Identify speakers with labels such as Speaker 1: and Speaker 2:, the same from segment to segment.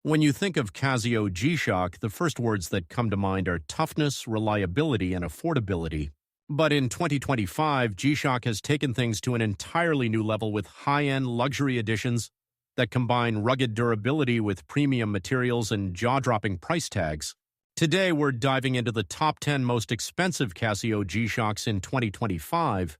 Speaker 1: When you think of Casio G-Shock, the first words that come to mind are toughness, reliability, and affordability. But in 2025, G-Shock has taken things to an entirely new level with high-end luxury editions that combine rugged durability with premium materials and jaw-dropping price tags. Today, we're diving into the top 10 most expensive Casio G-Shocks in 2025,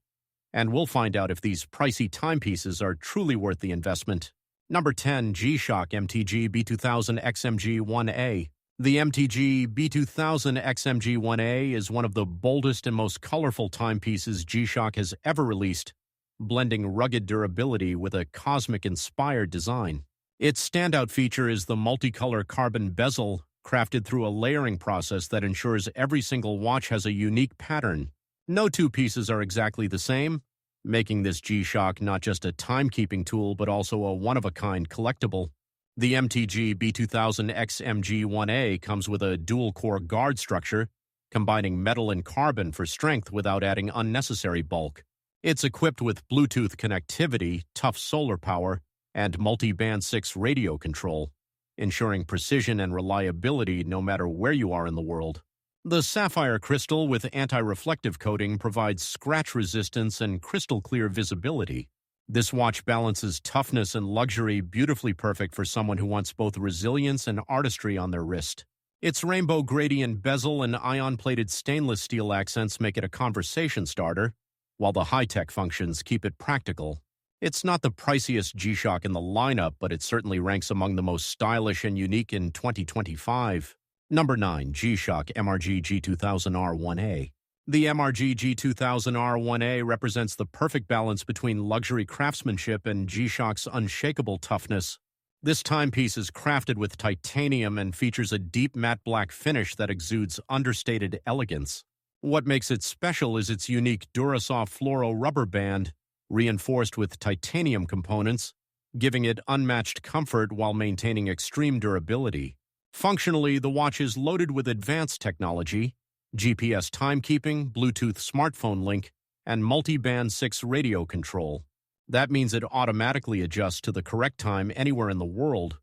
Speaker 1: and we'll find out if these pricey timepieces are truly worth the investment. Number 10. G-Shock MTG B2000 XMG-1A. The MTG B2000 XMG-1A is one of the boldest and most colorful timepieces G-Shock has ever released, blending rugged durability with a cosmic-inspired design. Its standout feature is the multicolor carbon bezel, crafted through a layering process that ensures every single watch has a unique pattern. No two pieces are exactly the same, making this G-Shock not just a timekeeping tool but also a one-of-a-kind collectible. The MTG B2000 XMG-1A comes with a dual-core guard structure, combining metal and carbon for strength without adding unnecessary bulk. It's equipped with Bluetooth connectivity, tough solar power, and multi-band 6 radio control, ensuring precision and reliability no matter where you are in the world. The sapphire crystal with anti-reflective coating provides scratch resistance and crystal-clear visibility. This watch balances toughness and luxury, beautifully perfect for someone who wants both resilience and artistry on their wrist. Its rainbow gradient bezel and ion-plated stainless steel accents make it a conversation starter, while the high-tech functions keep it practical. It's not the priciest G-Shock in the lineup, but it certainly ranks among the most stylish and unique in 2025. Number 9. G-Shock MRG G2000R1A. The MRG G2000R1A represents the perfect balance between luxury craftsmanship and G-Shock's unshakable toughness. This timepiece is crafted with titanium and features a deep matte black finish that exudes understated elegance. What makes it special is its unique Durasoft fluoro rubber band, reinforced with titanium components, giving it unmatched comfort while maintaining extreme durability. Functionally, the watch is loaded with advanced technology, GPS timekeeping, Bluetooth smartphone link, and multi-band 6 radio control. That means it automatically adjusts to the correct time anywhere in the world,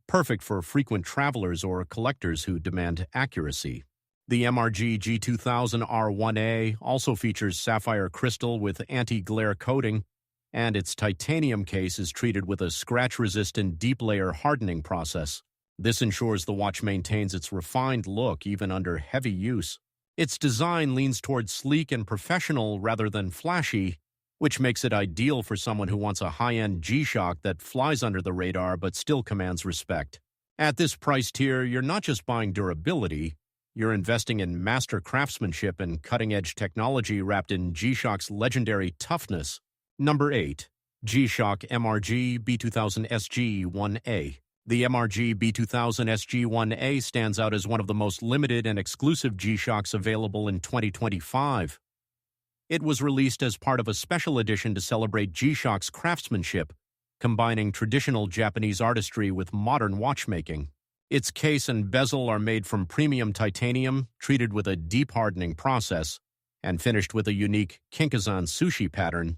Speaker 1: perfect for frequent travelers or collectors who demand accuracy. The MRG G2000R1A also features sapphire crystal with anti-glare coating, and its titanium case is treated with a scratch-resistant deep-layer hardening process. This ensures the watch maintains its refined look even under heavy use. Its design leans towards sleek and professional rather than flashy, which makes it ideal for someone who wants a high-end G-Shock that flies under the radar but still commands respect. At this price tier, you're not just buying durability, you're investing in master craftsmanship and cutting-edge technology wrapped in G-Shock's legendary toughness. Number 8. G-Shock MRG B2000 SG-1A. The MRG B2000 SG-1A stands out as one of the most limited and exclusive G-Shocks available in 2025. It was released as part of a special edition to celebrate G-Shock's craftsmanship, combining traditional Japanese artistry with modern watchmaking. Its case and bezel are made from premium titanium, treated with a deep hardening process, and finished with a unique Kinkazan sushi pattern,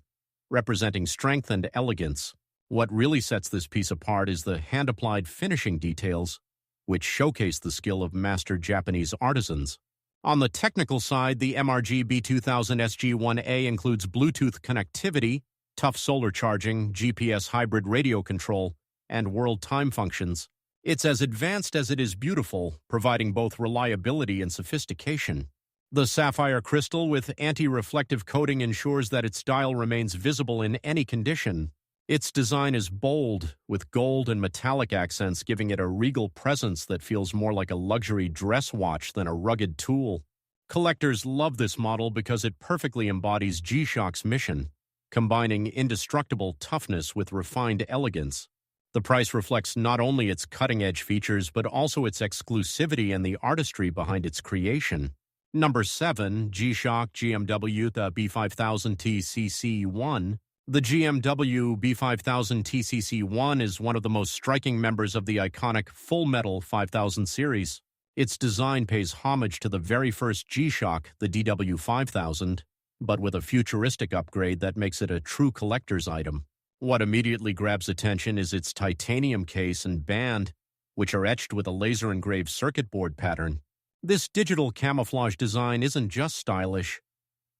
Speaker 1: representing strength and elegance. What really sets this piece apart is the hand-applied finishing details, which showcase the skill of master Japanese artisans. On the technical side, the MRG B2000 SG-1A includes Bluetooth connectivity, tough solar charging, GPS hybrid radio control, and world time functions. It's as advanced as it is beautiful, providing both reliability and sophistication. The sapphire crystal with anti-reflective coating ensures that its dial remains visible in any condition. Its design is bold, with gold and metallic accents giving it a regal presence that feels more like a luxury dress watch than a rugged tool. Collectors love this model because it perfectly embodies G-Shock's mission, combining indestructible toughness with refined elegance. The price reflects not only its cutting-edge features but also its exclusivity and the artistry behind its creation. Number 7. G-Shock GMW The B5000 TCC-1. The GMW B5000 TCC-1 is one of the most striking members of the iconic Full Metal 5000 series. Its design pays homage to the very first G-Shock, the DW5000, but with a futuristic upgrade that makes it a true collector's item. What immediately grabs attention is its titanium case and band, which are etched with a laser-engraved circuit board pattern. This digital camouflage design isn't just stylish.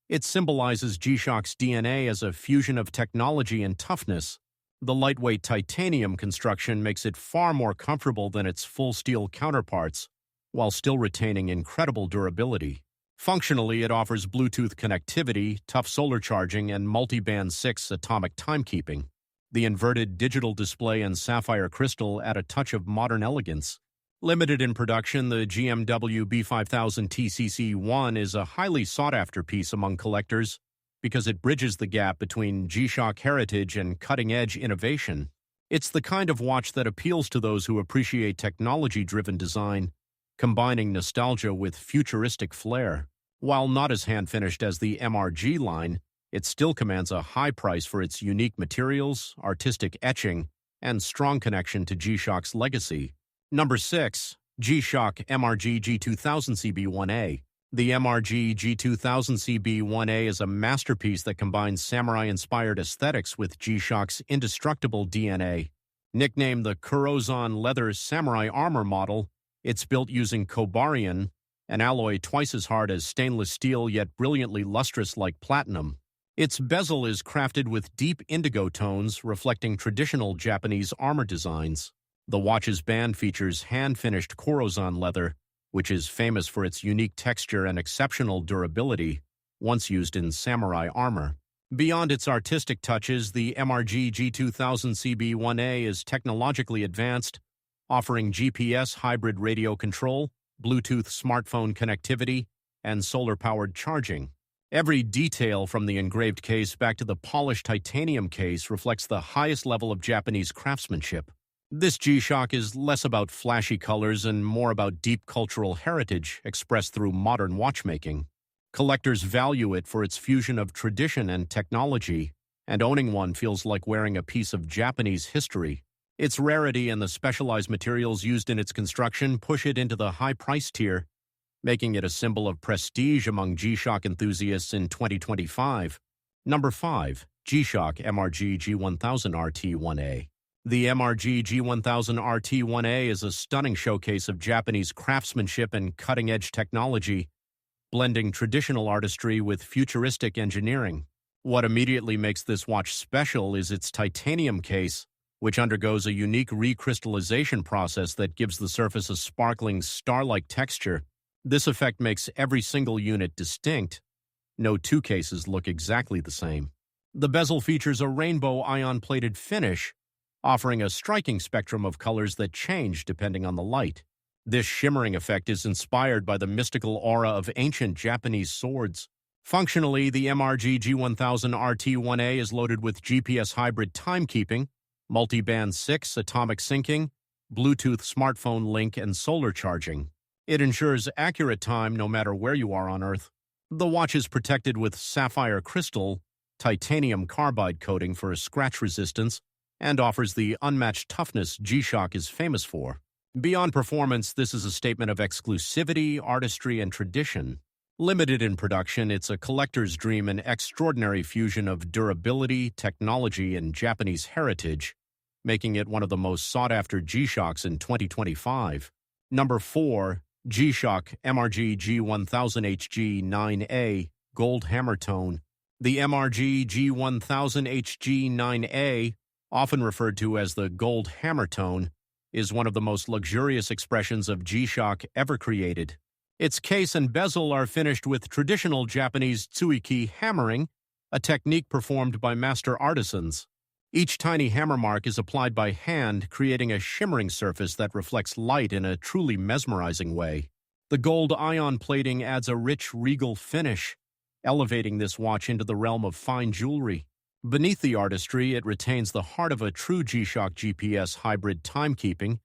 Speaker 1: It symbolizes G-Shock's DNA as a fusion of technology and toughness. The lightweight titanium construction makes it far more comfortable than its full-steel counterparts, while still retaining incredible durability. Functionally, it offers Bluetooth connectivity, tough solar charging, and multi-band 6 atomic timekeeping. The inverted digital display and sapphire crystal add a touch of modern elegance. Limited in production, the GMW B5000 TCC-1 is a highly sought-after piece among collectors because it bridges the gap between G-Shock heritage and cutting-edge innovation. It's the kind of watch that appeals to those who appreciate technology-driven design, combining nostalgia with futuristic flair. While not as hand-finished as the MRG line, it still commands a high price for its unique materials, artistic etching, and strong connection to G-Shock's legacy. Number 6. G-Shock MRG G2000 CB1A. The MRG G2000 CB1A is a masterpiece that combines samurai-inspired aesthetics with G-Shock's indestructible DNA. Nicknamed the Kurozan Leather Samurai Armor model, it's built using Cobarion, an alloy twice as hard as stainless steel yet brilliantly lustrous like platinum. Its bezel is crafted with deep indigo tones reflecting traditional Japanese armor designs. The watch's band features hand-finished Kurozan leather, which is famous for its unique texture and exceptional durability, once used in samurai armor. Beyond its artistic touches, the MRG G2000 CB1A is technologically advanced, offering GPS hybrid radio control, Bluetooth smartphone connectivity, and solar-powered charging. Every detail from the engraved case back to the polished titanium case reflects the highest level of Japanese craftsmanship. This G-Shock is less about flashy colors and more about deep cultural heritage expressed through modern watchmaking. Collectors value it for its fusion of tradition and technology, and owning one feels like wearing a piece of Japanese history. Its rarity and the specialized materials used in its construction push it into the high price tier, making it a symbol of prestige among G-Shock enthusiasts in 2025. Number 5. G-Shock MRG G1000 RT1A. The MRG G1000 RT1A is a stunning showcase of Japanese craftsmanship and cutting-edge technology, blending traditional artistry with futuristic engineering. What immediately makes this watch special is its titanium case, which undergoes a unique recrystallization process that gives the surface a sparkling star-like texture. This effect makes every single unit distinct. No two cases look exactly the same. The bezel features a rainbow ion-plated finish, offering a striking spectrum of colors that change depending on the light. This shimmering effect is inspired by the mystical aura of ancient Japanese swords. Functionally, the MRG G1000 RT1A is loaded with GPS hybrid timekeeping, multi-band 6 atomic syncing, Bluetooth smartphone link, and solar charging. It ensures accurate time no matter where you are on Earth. The watch is protected with sapphire crystal, titanium carbide coating for scratch resistance, and offers the unmatched toughness G-Shock is famous for. Beyond performance, this is a statement of exclusivity, artistry, and tradition. Limited in production, it's a collector's dream, an extraordinary fusion of durability, technology, and Japanese heritage, making it one of the most sought-after G-Shocks in 2025. Number 4. G-Shock MRG G1000 HG9A Gold Hammer Tone. The MRG G1000 HG9A, often referred to as the Gold Hammer Tone, is one of the most luxurious expressions of G-Shock ever created. Its case and bezel are finished with traditional Japanese tsuiki hammering, a technique performed by master artisans. Each tiny hammer mark is applied by hand, creating a shimmering surface that reflects light in a truly mesmerizing way. The gold ion plating adds a rich, regal finish, elevating this watch into the realm of fine jewelry. Beneath the artistry, it retains the heart of a true G-Shock GPS hybrid timekeeping.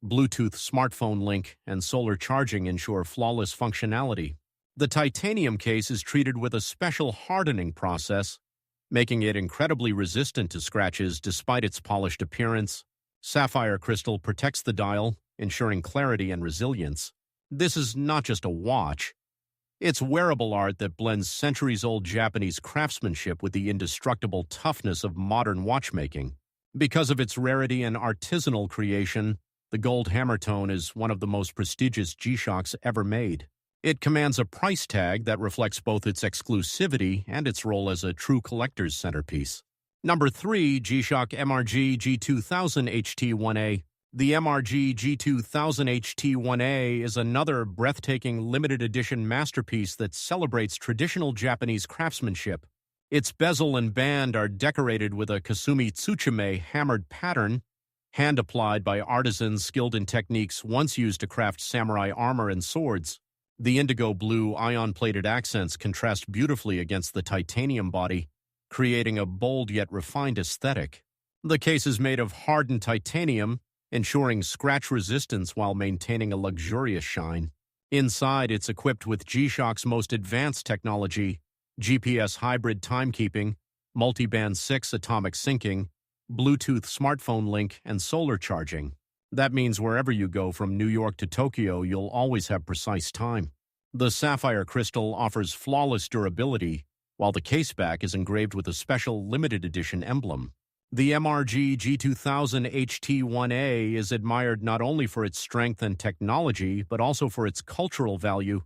Speaker 1: Bluetooth smartphone link and solar charging ensure flawless functionality. The titanium case is treated with a special hardening process, making it incredibly resistant to scratches despite its polished appearance. Sapphire crystal protects the dial, ensuring clarity and resilience. This is not just a watch. It's wearable art that blends centuries-old Japanese craftsmanship with the indestructible toughness of modern watchmaking. Because of its rarity and artisanal creation, The gold hammer tone is one of the most prestigious G-Shocks ever made. It commands a price tag that reflects both its exclusivity and its role as a true collector's centerpiece. Number 3, G-Shock MRG G2000 HT1A. The MRG G2000 HT1A is another breathtaking limited edition masterpiece that celebrates traditional Japanese craftsmanship. Its bezel and band are decorated with a Kasumi Tsuchime hammered pattern, hand-applied by artisans skilled in techniques once used to craft samurai armor and swords. The indigo blue ion-plated accents contrast beautifully against the titanium body, creating a bold yet refined aesthetic. The case is made of hardened titanium, ensuring scratch resistance while maintaining a luxurious shine. Inside, it's equipped with G-Shock's most advanced technology, GPS hybrid timekeeping, multiband 6 atomic syncing, Bluetooth smartphone link, and solar charging. That means wherever you go from New York to Tokyo, you'll always have precise time. The sapphire crystal offers flawless durability, while the caseback is engraved with a special limited edition emblem. The MRG G2000 HT1A is admired not only for its strength and technology, but also for its cultural value,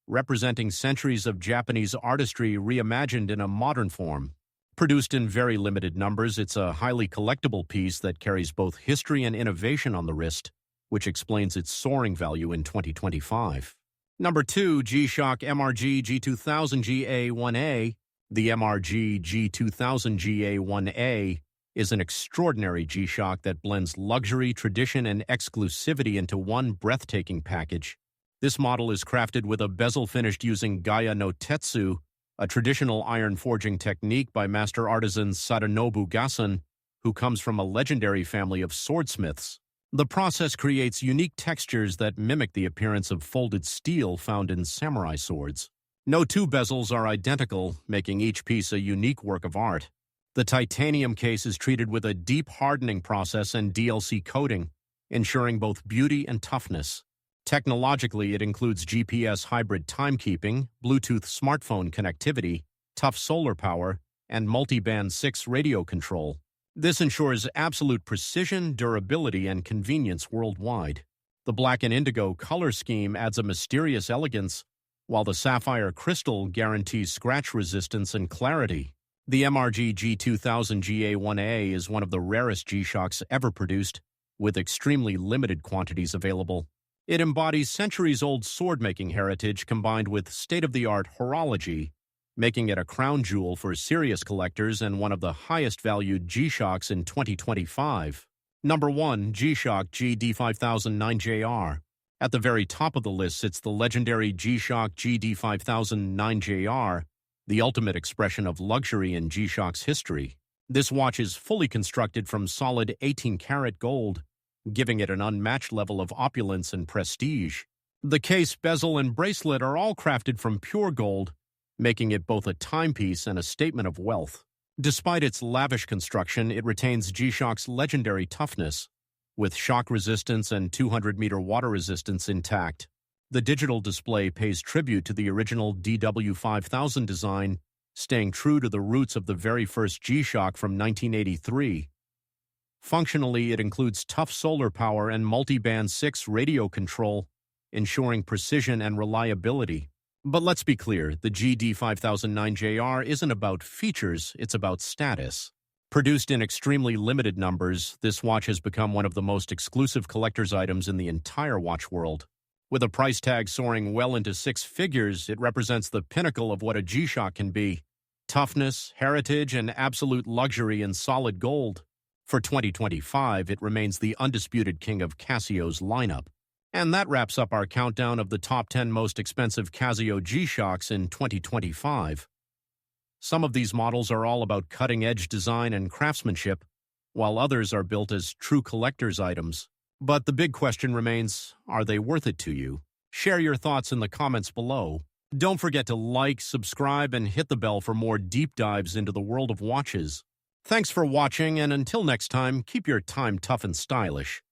Speaker 1: representing centuries of Japanese artistry reimagined in a modern form. Produced in very limited numbers, it's a highly collectible piece that carries both history and innovation on the wrist, which explains its soaring value in 2025. Number 2, G-Shock MRG G2000 GA1A. The MRG G2000 GA1A is an extraordinary G-Shock that blends luxury, tradition, and exclusivity into one breathtaking package. This model is crafted with a bezel finished using Gaya no Tetsu, a traditional iron forging technique by master artisan Sadanobu Gassen, who comes from a legendary family of swordsmiths. The process creates unique textures that mimic the appearance of folded steel found in samurai swords. No two bezels are identical, making each piece a unique work of art. The titanium case is treated with a deep hardening process and DLC coating, ensuring both beauty and toughness. Technologically, it includes GPS hybrid timekeeping, Bluetooth smartphone connectivity, tough solar power, and multiband 6 radio control. This ensures absolute precision, durability, and convenience worldwide. The black and indigo color scheme adds a mysterious elegance, while the sapphire crystal guarantees scratch resistance and clarity. The MRG G2000 GA1A is one of the rarest G-Shocks ever produced, with extremely limited quantities available. It embodies centuries-old sword-making heritage combined with state-of-the-art horology, making it a crown jewel for serious collectors and one of the highest-valued G-Shocks in 2025. Number 1, G-Shock GD5000 At the very top of the list sits the legendary G-Shock GD5000 the ultimate expression of luxury in G-Shock's history. This watch is fully constructed from solid 18-karat gold, giving it an unmatched level of opulence and prestige. The case, bezel, and bracelet are all crafted from pure gold, making it both a timepiece and a statement of wealth. Despite its lavish construction, it retains G-Shock's legendary toughness, with shock resistance and 200-meter water resistance intact. The digital display pays tribute to the original DW5000 design, staying true to the roots of the very first G-Shock from 1983. Functionally, it includes tough solar power and multiband 6 radio control, ensuring precision and reliability. But let's be clear, the GD5009JR isn't about features, it's about status. Produced in extremely limited numbers, this watch has become one of the most exclusive collector's items in the entire watch world. With a price tag soaring well into 6 figures, it represents the pinnacle of what a G-Shock can be: toughness, heritage, and absolute luxury in solid gold. For 2025, it remains the undisputed king of Casio's lineup. And that wraps up our countdown of the top 10 most expensive Casio G-Shocks in 2025. Some of these models are all about cutting-edge design and craftsmanship, while others are built as true collector's items. But the big question remains, are they worth it to you? Share your thoughts in the comments below. Don't forget to like, subscribe, and hit the bell for more deep dives into the world of watches. Thanks for watching, and until next time, keep your time tough and stylish.